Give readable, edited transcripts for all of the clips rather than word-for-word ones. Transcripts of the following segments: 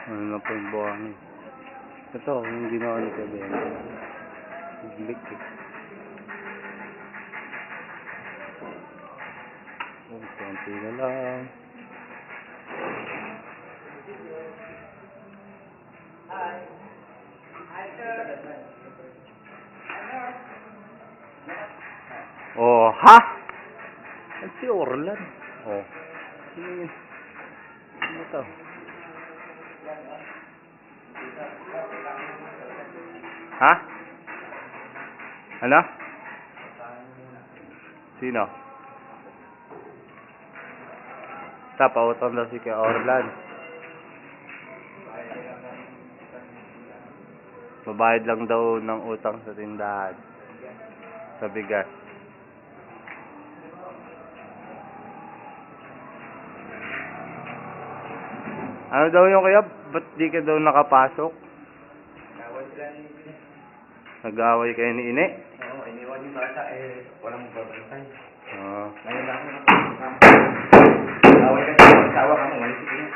Ano na po yung buhangin. Ito, yung ginawa ni Kabenta. Naglik eh. Konti na lang. Oh, ha? Ay, si Orlan. Oh. Sino yun? Ano ito? Ha? Ano? Sino? Pautang daw si kay Orlan. Babayad lang daw ng utang sa tindahan. Sa bigas. Ano daw yung kaya? Ba't di ka daw nakapasok? Nag-away kayo ni Ine? Oo, iniwan yung bata walang magbabantay. Oo. Ngayon lang ako nag-away ka sa mag-asawa ka mo, malis si Kine.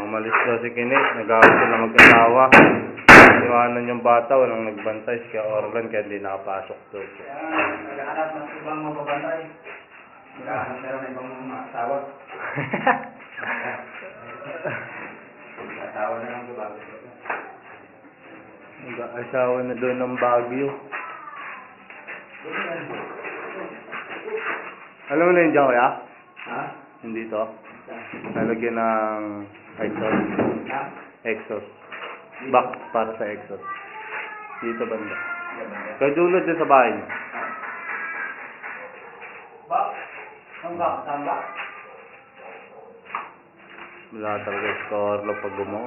Umalis daw si Kine. Nag-away sila mag-asawa. Iwanan yung bata, walang nagbantay. Kaya Orlan, kaya hindi nakapasok daw. Nag-aanap ng ibang mababantay. Nag-aanap na rin ng ibang mga asawa. Asawa na lang diba? Nag-asawa na doon ng Baguio. Alam mo na yun dyan, kuya? Ha? Hindi to. Nalagyan ng exhaust. Ha? Exhaust. Box para sa exhaust. Dito banda. Kaya dulod din sa bahay. Bak? Ang bak? Tamba? Wala talaga score pag gumawa.